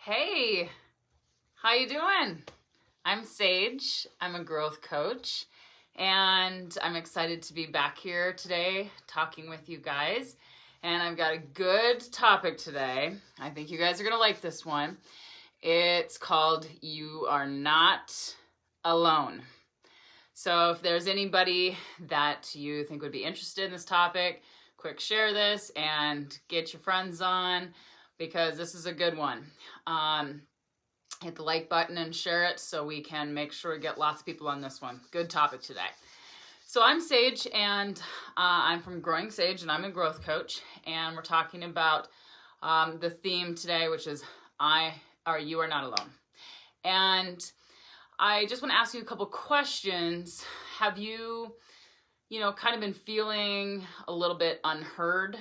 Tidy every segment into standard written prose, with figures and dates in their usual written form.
Hey, how you doing? I'm Sage. I'm a growth coach, and I'm excited to be back here today talking with you guys. And I've got a good topic today. I think you guys are going to like this one. It's called You Are Not Alone. So if there's anybody that you think would be interested in this topic, quick share this and get your friends on, because this is a good one. Hit the like button and share it so we can make sure we get lots of people on this one. Good topic today. So I'm Sage, and I'm from Growing Sage, and I'm a growth coach, and we're talking about the theme today, which is You Are Not Alone. And I just want to ask you a couple questions. Have you kind of been feeling a little bit unheard,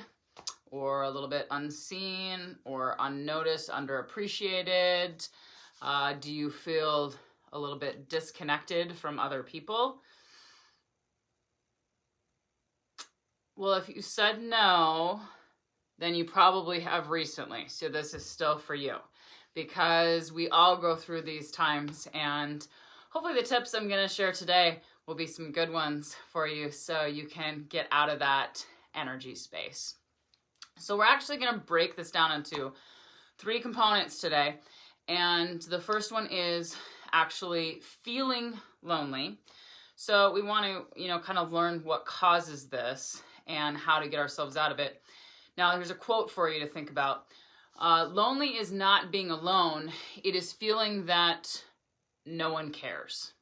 or a little bit unseen, or unnoticed, underappreciated? Do you feel a little bit disconnected from other people? Well, if you said no, then you probably have recently. So this is still for you, because we all go through these times, and hopefully the tips I'm going to share today will be some good ones for you so you can get out of that energy space. So we're actually going to break this down into 3 components today. And the first one is actually feeling lonely. So we want to, kind of learn what causes this and how to get ourselves out of it. Now, here's a quote for you to think about. Lonely is not being alone. It is feeling that no one cares.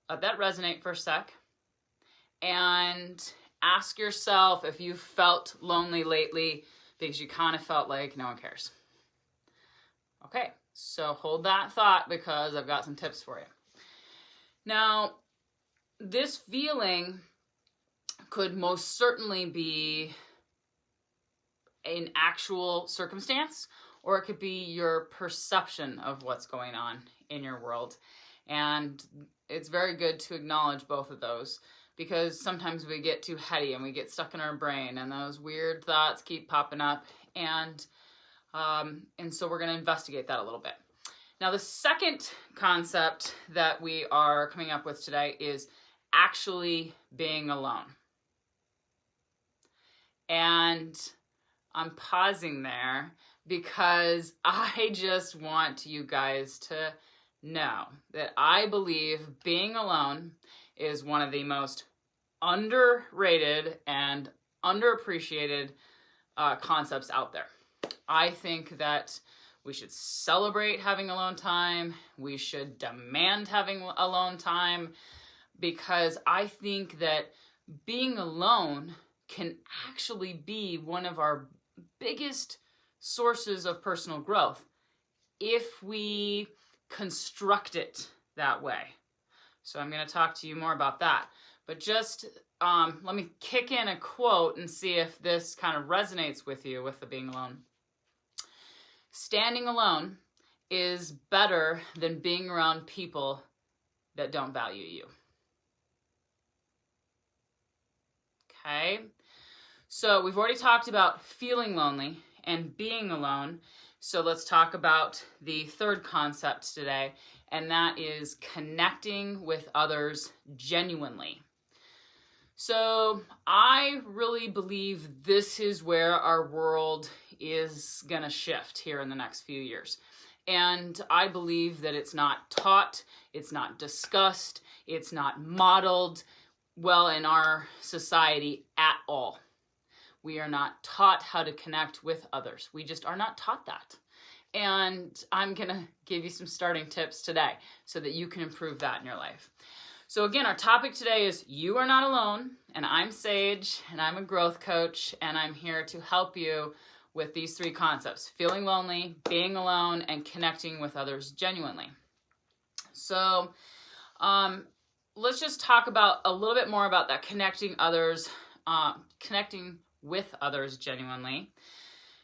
Let that resonate for a sec. And ask yourself if you felt lonely lately because you kind of felt like no one cares. Okay, so hold that thought, because I've got some tips for you. Now, this feeling could most certainly be an actual circumstance, or it could be your perception of what's going on in your world. And it's very good to acknowledge both of those, because sometimes we get too heady and we get stuck in our brain, and those weird thoughts keep popping up, and so we're going to investigate that a little bit. Now, the second concept that we are coming up with today is actually being alone. And I'm pausing there because I just want you guys to know that I believe being alone is one of the most underrated and underappreciated concepts out there. I think that we should celebrate having alone time. We should demand having alone time, because I think that being alone can actually be one of our biggest sources of personal growth if we construct it that way. So I'm going to talk to you more about that. But just let me kick in a quote and see if this kind of resonates with you with the being alone. Standing alone is better than being around people that don't value you. Okay? So we've already talked about feeling lonely and being alone. So let's talk about the third concept today, and that is connecting with others genuinely. So I really believe this is where our world is going to shift here in the next few years. And I believe that it's not taught, it's not discussed, it's not modeled well in our society at all. We are not taught how to connect with others. We just are not taught that. And I'm going to give you some starting tips today so that you can improve that in your life. So again, our topic today is You Are Not Alone, and I'm Sage, and I'm a growth coach, and I'm here to help you with these 3 concepts: feeling lonely, being alone, and connecting with others genuinely. So let's just talk about a little bit more about that connecting with others genuinely.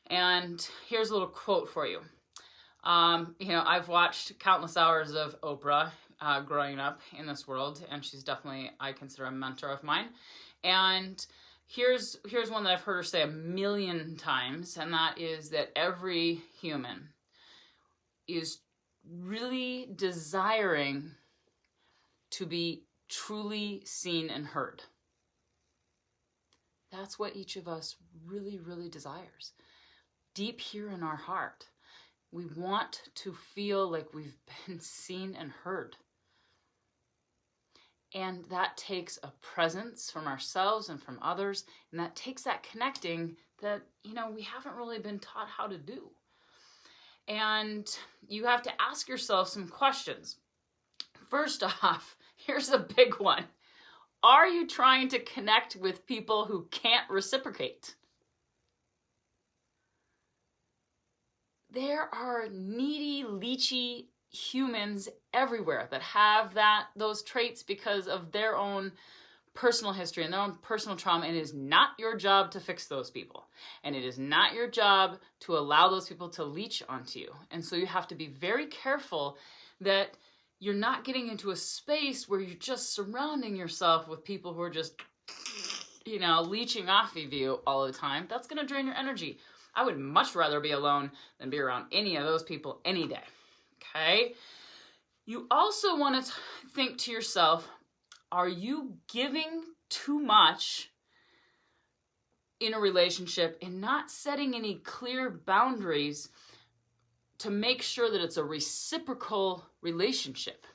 And here's a little quote for you. I've watched countless hours of Oprah growing up in this world, and she's definitely, I consider, a mentor of mine. And here's one that I've heard her say 1,000,000 times, and that is that every human is really desiring to be truly seen and heard. That's what each of us really, really desires. Deep here in our heart, we want to feel like we've been seen and heard. And that takes a presence from ourselves and from others, and that takes that connecting that, we haven't really been taught how to do. And you have to ask yourself some questions. First off, here's a big one. Are you trying to connect with people who can't reciprocate? There are needy, leechy humans everywhere that have those traits because of their own personal history and their own personal trauma, and it is not your job to fix those people. And it is not your job to allow those people to leech onto you. And so you have to be very careful that you're not getting into a space where you're just surrounding yourself with people who are just, leeching off of you all the time. That's going to drain your energy. I would much rather be alone than be around any of those people any day. Okay? You also want to think to yourself, are you giving too much in a relationship and not setting any clear boundaries to make sure that it's a reciprocal relationship?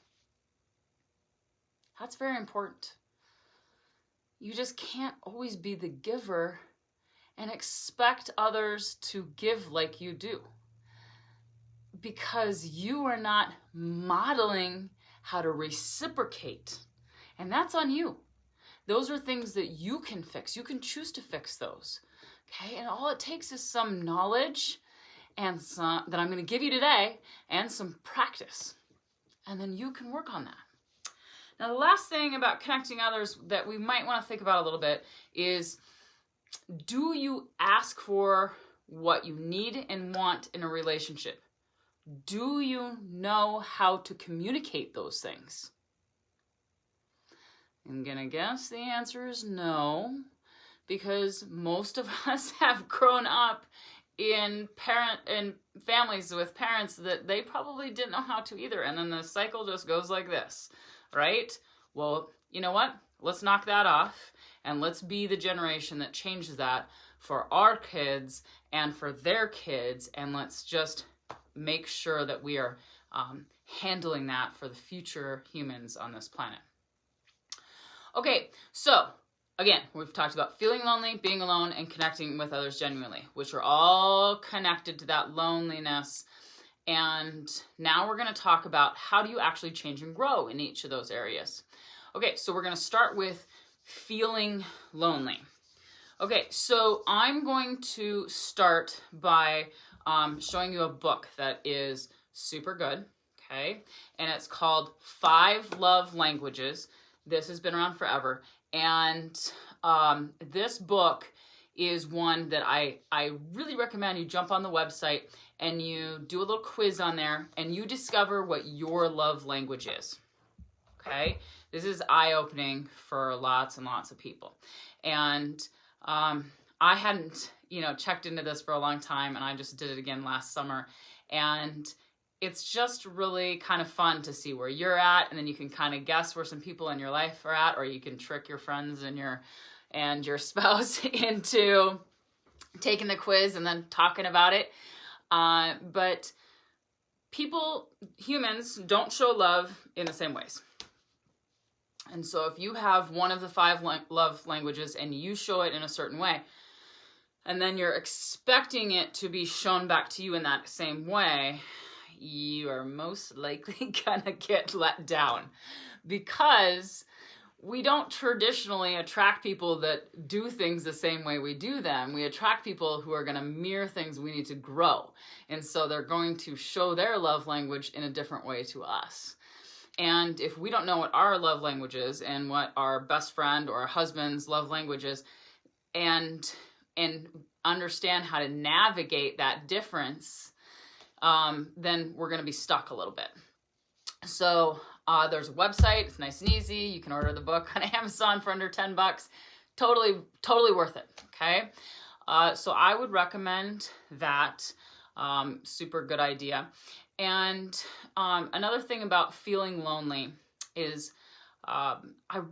That's very important. You just can't always be the giver and expect others to give like you do, because you are not modeling how to reciprocate. And that's on you. Those are things that you can fix. You can choose to fix those. Okay? And all it takes is some knowledge and some that I'm going to give you today, and some practice. And then you can work on that. Now, the last thing about connecting others that we might want to think about a little bit is, do you ask for what you need and want in a relationship? Do you know how to communicate those things? I'm going to guess the answer is no, because most of us have grown up in families with parents that they probably didn't know how to either. And then the cycle just goes like this, right? Well, you know what? Let's knock that off, and let's be the generation that changes that for our kids and for their kids. And let's just make sure that we are handling that for the future humans on this planet. Okay, so again, we've talked about feeling lonely, being alone, and connecting with others genuinely, which are all connected to that loneliness. And now we're going to talk about how do you actually change and grow in each of those areas. Okay, so we're going to start with feeling lonely. Okay, so I'm going to start by showing you a book that is super good, okay? And it's called 5 Love Languages. This has been around forever. And this book is one that I really recommend you jump on the website and you do a little quiz on there and you discover what your love language is, okay? This is eye-opening for lots and lots of people. And I hadn't, checked into this for a long time, and I just did it again last summer. And it's just really kind of fun to see where you're at, and then you can kind of guess where some people in your life are at, or you can trick your friends and your spouse into taking the quiz and then talking about it. But humans don't show love in the same ways. And so if you have one of the 5 love languages and you show it in a certain way, and then you're expecting it to be shown back to you in that same way, you are most likely gonna get let down, because we don't traditionally attract people that do things the same way we do them. We attract people who are going to mirror things we need to grow. And so they're going to show their love language in a different way to us. And if we don't know what our love language is and what our best friend or our husband's love language is, and understand how to navigate that difference, then we're going to be stuck a little bit. So there's a website. It's nice and easy. You can order the book on Amazon for under $10. totally worth it, okay? So I would recommend that. Super good idea. And another thing about feeling lonely is I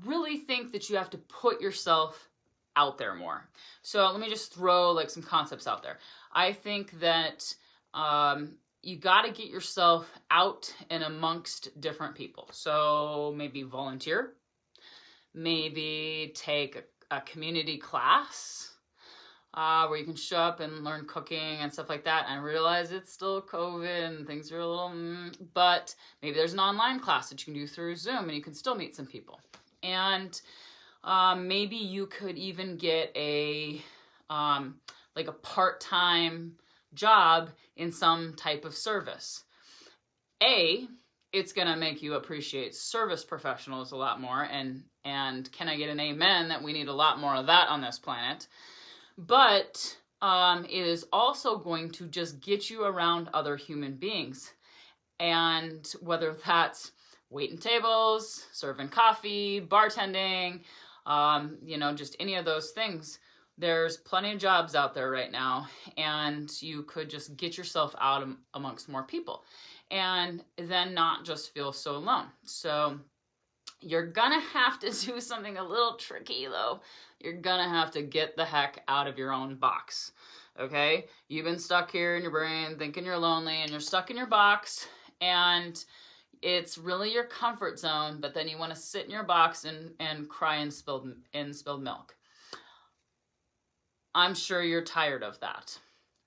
really think that you have to put yourself out there more. So let me just throw like some concepts out there. I think that you got to get yourself out and amongst different people. So maybe volunteer, maybe take a community class where you can show up and learn cooking and stuff like that. And I realize it's still COVID and things are a little, but maybe there's an online class that you can do through Zoom and you can still meet some people. And maybe you could even get a like a part-time job in some type of service. It's gonna make you appreciate service professionals a lot more, and can I get an amen that we need a lot more of that on this planet? But it is also going to just get you around other human beings. And whether that's waiting tables, serving coffee, bartending, just any of those things, there's plenty of jobs out there right now, and you could just get yourself out amongst more people and then not just feel so alone. So you're gonna have to do something a little tricky though. You're gonna have to get the heck out of your own box, okay? You've been stuck here in your brain thinking you're lonely and you're stuck in your box and it's really your comfort zone, but then you wanna sit in your box and cry in spilled milk. I'm sure you're tired of that.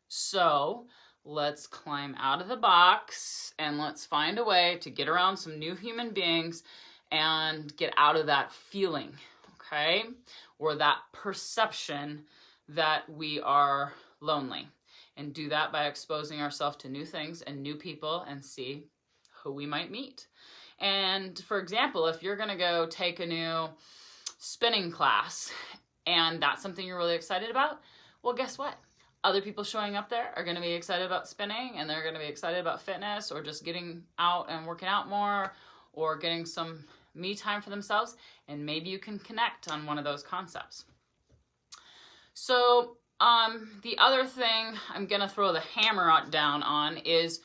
So let's climb out of the box and let's find a way to get around some new human beings and get out of that feeling, okay? Or that perception that we are lonely. And do that by exposing ourselves to new things and new people and see who we might meet. And for example, if you're gonna go take a new spinning class and that's something you're really excited about, well, guess what? Other people showing up there are gonna be excited about spinning and they're gonna be excited about fitness or just getting out and working out more or getting some me time for themselves, and maybe you can connect on one of those concepts. So the other thing I'm gonna throw the hammer down on is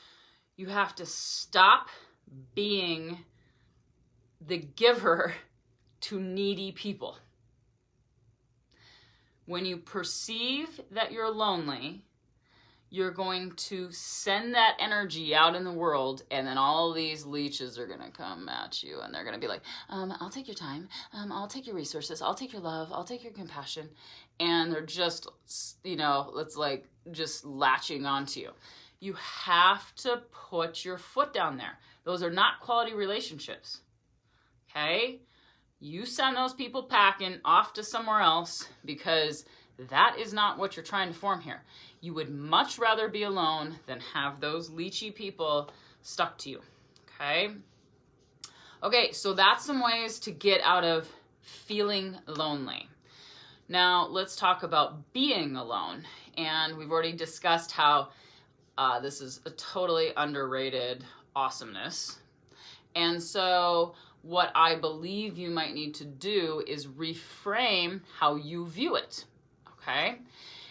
you have to stop being the giver to needy people. When you perceive that you're lonely, you're going to send that energy out in the world, and then all these leeches are gonna come at you, and they're gonna be like, I'll take your time, I'll take your resources, I'll take your love, I'll take your compassion, and they're just, it's like just latching onto you. You have to put your foot down there. Those are not quality relationships, okay? You send those people packing off to somewhere else because that is not what you're trying to form here. You would much rather be alone than have those leechy people stuck to you, okay? Okay, so that's some ways to get out of feeling lonely. Now, let's talk about being alone. And we've already discussed how this is a totally underrated awesomeness. And so what I believe you might need to do is reframe how you view it, okay?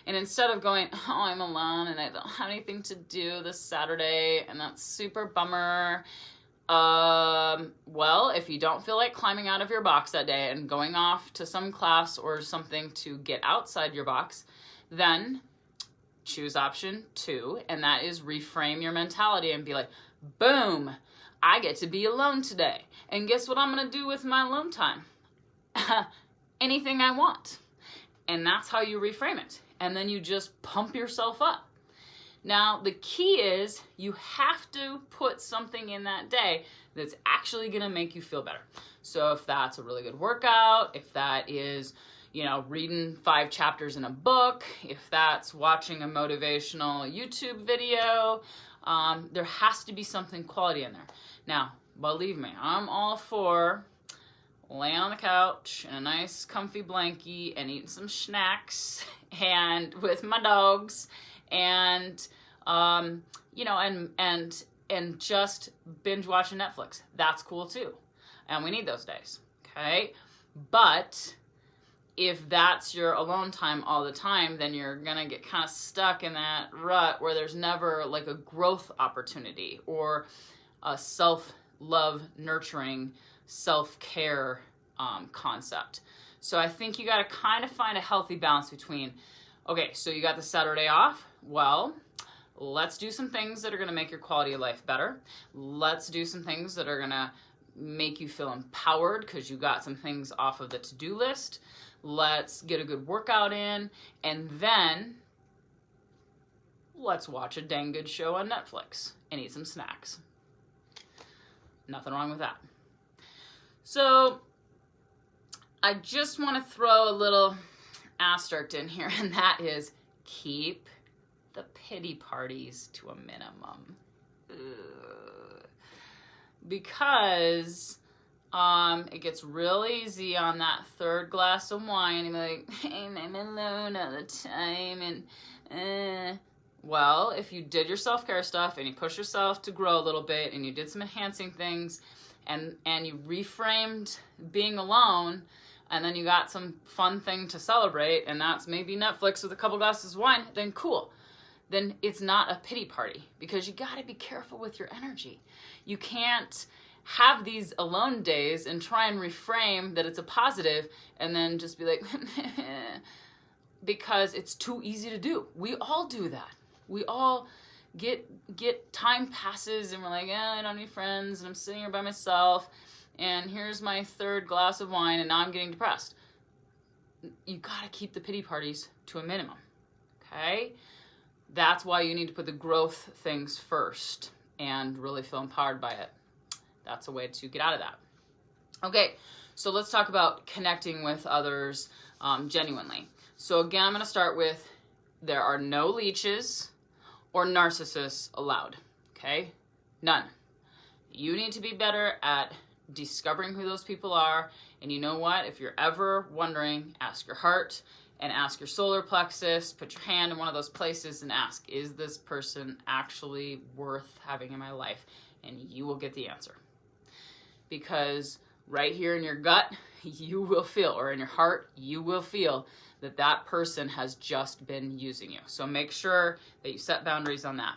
And instead of going, oh, I'm alone and I don't have anything to do this Saturday and that's super bummer. Well, if you don't feel like climbing out of your box that day and going off to some class or something to get outside your box, then choose option 2, and that is reframe your mentality and be like, boom, I get to be alone today. And guess what I'm going to do with my alone time? Anything I want. And that's how you reframe it. And then you just pump yourself up. Now, the key is you have to put something in that day that's actually going to make you feel better. So if that's a really good workout, if that is, reading 5 chapters in a book, if that's watching a motivational YouTube video, there has to be something quality in there. Now, believe me, I'm all for laying on the couch in a nice comfy blankie and eating some snacks and with my dogs and and just binge watching Netflix. That's cool too. And we need those days, okay? But if that's your alone time all the time, then you're gonna get kind of stuck in that rut where there's never like a growth opportunity or a self-love, nurturing, self-care concept. So I think you gotta kind of find a healthy balance between, okay, so you got the Saturday off. Well, let's do some things that are gonna make your quality of life better. Let's do some things that are gonna make you feel empowered because you got some things off of the to-do list. Let's get a good workout in, and then let's watch a dang good show on Netflix and eat some snacks. Nothing wrong with that. So I just want to throw a little asterisk in here, and that is keep the pity parties to a minimum. Because it gets real easy on that third glass of wine and be like, hey, I'm alone all the time. And well, if you did your self-care stuff and you pushed yourself to grow a little bit and you did some enhancing things and you reframed being alone, and then you got some fun thing to celebrate, and that's maybe Netflix with a couple glasses of wine, then cool. Then it's not a pity party, because you got to be careful with your energy. You can't have these alone days and try and reframe that it's a positive and then just be like, because it's too easy to do. We all do that. We all get time passes and we're like, I don't have any friends and I'm sitting here by myself and here's my third glass of wine and now I'm getting depressed. You got to keep the pity parties to a minimum, okay? That's why you need to put the growth things first and really feel empowered by it. That's a way to get out of that. Okay, so let's talk about connecting with others genuinely. So again, I'm going to start with there are no leeches or narcissists allowed, okay? None. You need to be better at discovering who those people are. And you know what? If you're ever wondering, ask your heart and ask your solar plexus, put your hand in one of those places and ask, is this person actually worth having in my life? And you will get the answer. Because right here in your gut, you will feel, or in your heart, you will feel that that person has just been using you. So make sure that you set boundaries on that.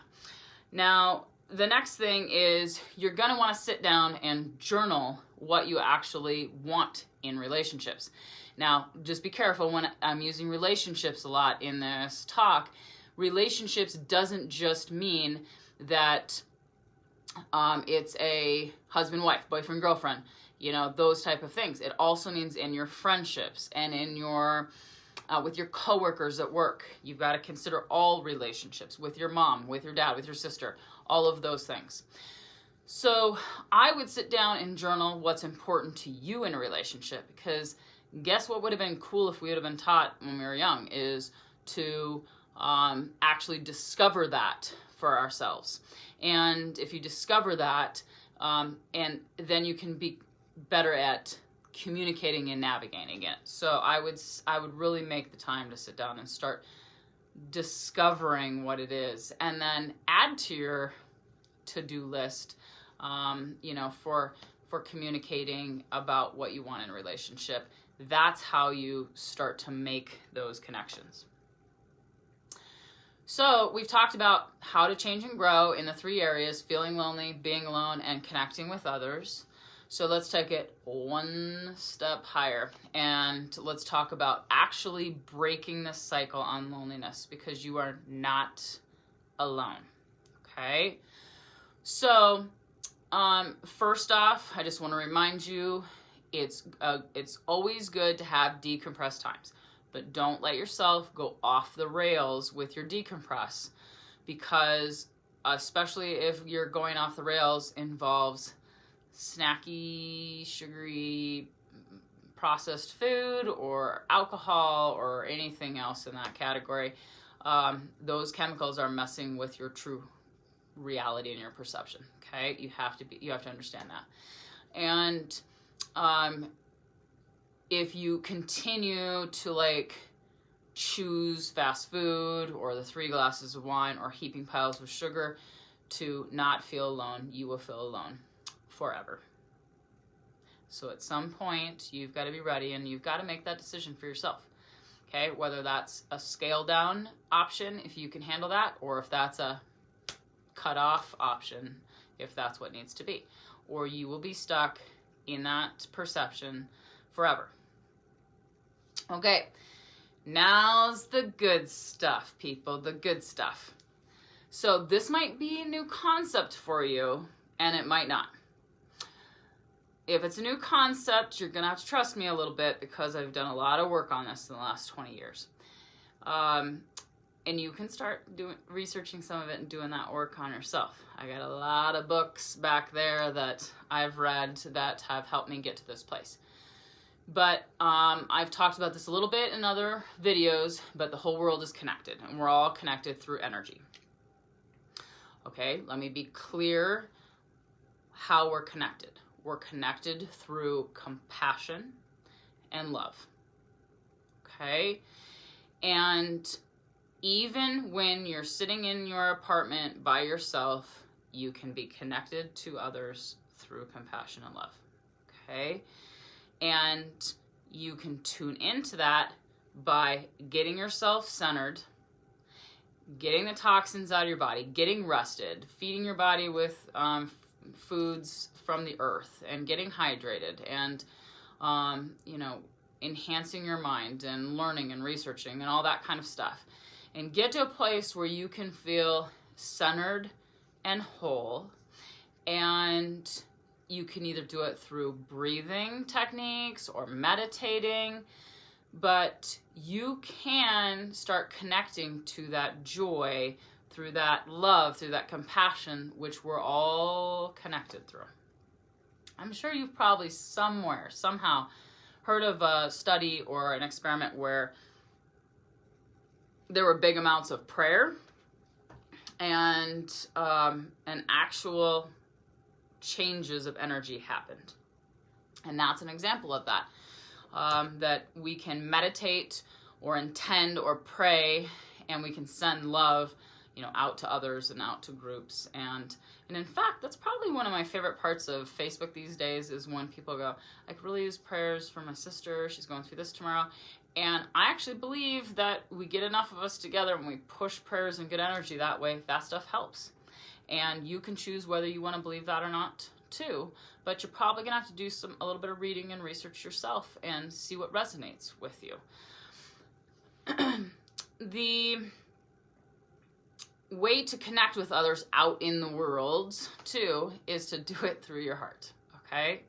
Now, the next thing is you're going to want to sit down and journal what you actually want in relationships. Now, just be careful when I'm using relationships a lot in this talk. Relationships doesn't just mean that it's a husband-wife, boyfriend-girlfriend, you know, those type of things. It also means in your friendships and in your with your coworkers at work. You've got to consider all relationships with your mom, with your dad, with your sister, all of those things. So I would sit down and journal what's important to you in a relationship, because guess what would have been cool if we would have been taught when we were young is to actually discover that for ourselves. And if you discover that, and then you can be better at communicating and navigating it. So I would really make the time to sit down and start discovering what it is, and then add to your to-do list, you know, for communicating about what you want in a relationship. That's how you start to make those connections. So we've talked about how to change and grow in the 3 areas: feeling lonely, being alone, and connecting with others. So let's take it one step higher and let's talk about actually breaking the cycle on loneliness, because you are not alone, okay? So first off, I just want to remind you, it's always good to have decompress times. But don't let yourself go off the rails with your decompress, because especially if you're going off the rails involves snacky, sugary, processed food or alcohol or anything else in that category, those chemicals are messing with your true reality and your perception. Okay, you have to understand that. And if you continue to like choose fast food or the 3 glasses of wine or heaping piles of sugar to not feel alone, you will feel alone forever. So at some point, you've got to be ready and you've got to make that decision for yourself. Okay, whether that's a scale down option, if you can handle that, or if that's a cut off option, if that's what needs to be. Or you will be stuck in that perception forever. Okay, now's the good stuff, people, the good stuff. So this might be a new concept for you, and it might not. If it's a new concept, you're going to have to trust me a little bit because I've done a lot of work on this in the last 20 years. And you can start researching some of it and doing that work on yourself. I got a lot of books back there that I've read that have helped me get to this place. But I've talked about this a little bit in other videos, but the whole world is connected, and we're all connected through energy. Okay, let me be clear how we're connected. We're connected through compassion and love. Okay? And even when you're sitting in your apartment by yourself, you can be connected to others through compassion and love. Okay? And you can tune into that by getting yourself centered, getting the toxins out of your body, getting rested, feeding your body with foods from the earth, and getting hydrated, and enhancing your mind and learning and researching and all that kind of stuff, and get to a place where you can feel centered and whole. And you can either do it through breathing techniques or meditating, but you can start connecting to that joy through that love, through that compassion, which we're all connected through. I'm sure you've probably somewhere, somehow, heard of a study or an experiment where there were big amounts of prayer and actual changes of energy happened. And that's an example of that. That we can meditate or intend or pray, and we can send love, out to others and out to groups. And in fact, that's probably one of my favorite parts of Facebook these days, is when people go, I could really use prayers for my sister. She's going through this tomorrow. And I actually believe that we get enough of us together and we push prayers and good energy that way, that stuff helps. And you can choose whether you want to believe that or not too, but you're probably gonna have to do a little bit of reading and research yourself and see what resonates with you. The way to connect with others out in the world too is to do it through your heart. Okay,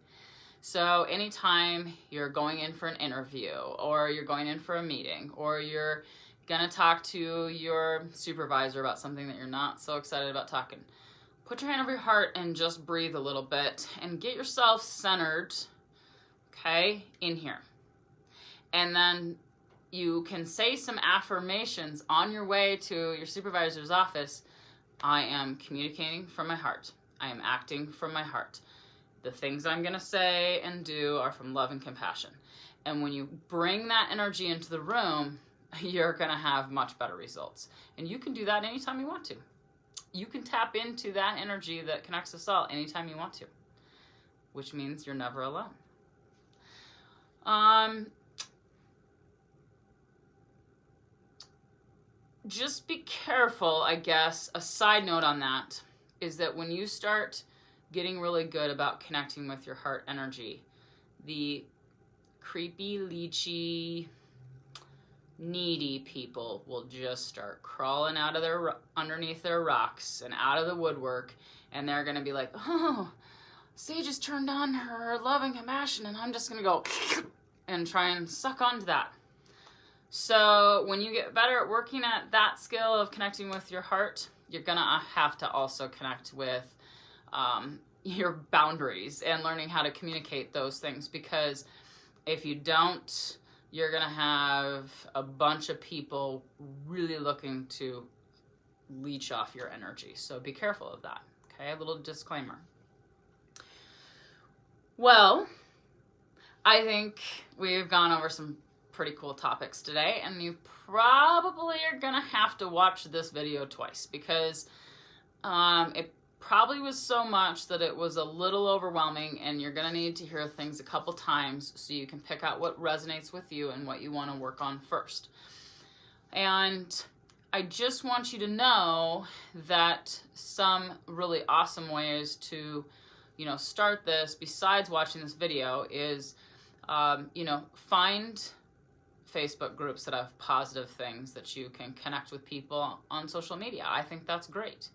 so anytime you're going in for an interview, or you're going in for a meeting, or you're gonna talk to your supervisor about something that you're not so excited about talking, put your hand over your heart and just breathe a little bit and get yourself centered, okay, in here. And then you can say some affirmations on your way to your supervisor's office. I am communicating from my heart. I am acting from my heart. The things I'm going to say and do are from love and compassion. And when you bring that energy into the room, you're going to have much better results. And you can do that anytime you want to. You can tap into that energy that connects us all anytime you want to, which means you're never alone. Just be careful, I guess. A side note on that is that when you start getting really good about connecting with your heart energy, the creepy, leechy, needy people will just start crawling out of underneath their rocks and out of the woodwork, and they're going to be like, oh, Sage has turned on her love and compassion, and I'm just going to go and try and suck onto that. So when you get better at working at that skill of connecting with your heart, you're going to have to also connect with your boundaries and learning how to communicate those things, because if you don't, you're going to have a bunch of people really looking to leech off your energy. So be careful of that. Okay, a little disclaimer. Well, I think we've gone over some pretty cool topics today, and you probably are going to have to watch this video twice, because probably was so much that it was a little overwhelming, and you're gonna need to hear things a couple times so you can pick out what resonates with you and what you want to work on first. And I just want you to know that some really awesome ways to, start this besides watching this video is, find Facebook groups that have positive things that you can connect with people on social media. I think that's great.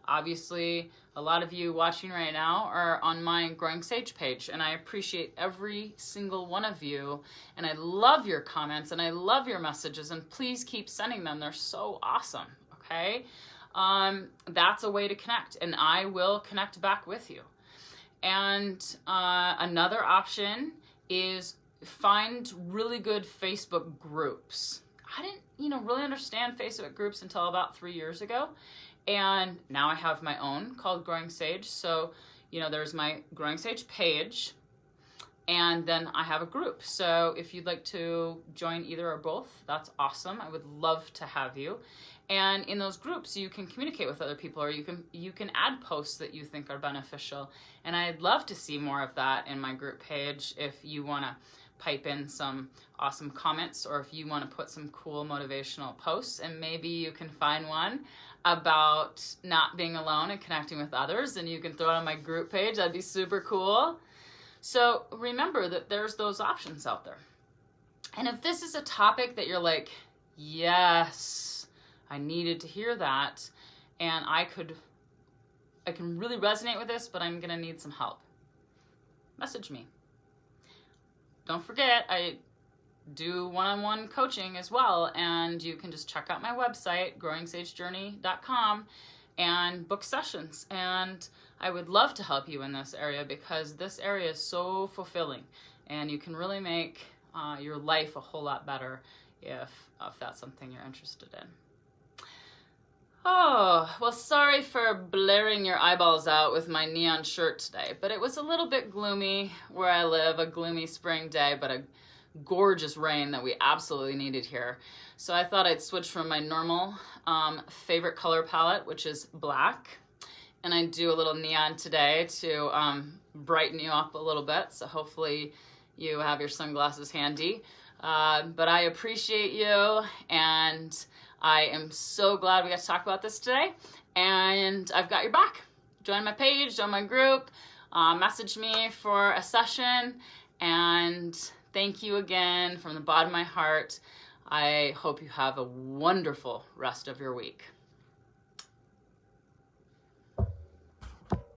Obviously, a lot of you watching right now are on my Growing Sage page, and I appreciate every single one of you, and I love your comments, and I love your messages, and please keep sending them. They're so awesome, okay? That's a way to connect, and I will connect back with you. And another option is find really good Facebook groups. I didn't, really understand Facebook groups until about 3 years ago. And now I have my own called Growing Sage. So, there's my Growing Sage page, and then I have a group. So if you'd like to join either or both, that's awesome. I would love to have you. And in those groups, you can communicate with other people, or you can add posts that you think are beneficial. And I'd love to see more of that in my group page if you want to pipe in some awesome comments, or if you want to put some cool motivational posts, and maybe you can find one about not being alone and connecting with others, and you can throw it on my group page. That'd be super cool. So remember that there's those options out there. And if this is a topic that you're like, yes, I needed to hear that, and I can really resonate with this, but I'm gonna need some help, message me. Don't forget, I do one-on-one coaching as well, and you can just check out my website, growingsagejourney.com, and book sessions. And I would love to help you in this area, because this area is so fulfilling, and you can really make your life a whole lot better if that's something you're interested in. Oh, well, sorry for blaring your eyeballs out with my neon shirt today, but it was a little bit gloomy where I live, a gloomy spring day, but a gorgeous rain that we absolutely needed here. So I thought I'd switch from my normal favorite color palette, which is black, and I do a little neon today to brighten you up a little bit. So hopefully you have your sunglasses handy. But I appreciate you, and I am so glad we got to talk about this today, and I've got your back. Join my page, join my group, message me for a session, and thank you again from the bottom of my heart. I hope you have a wonderful rest of your week.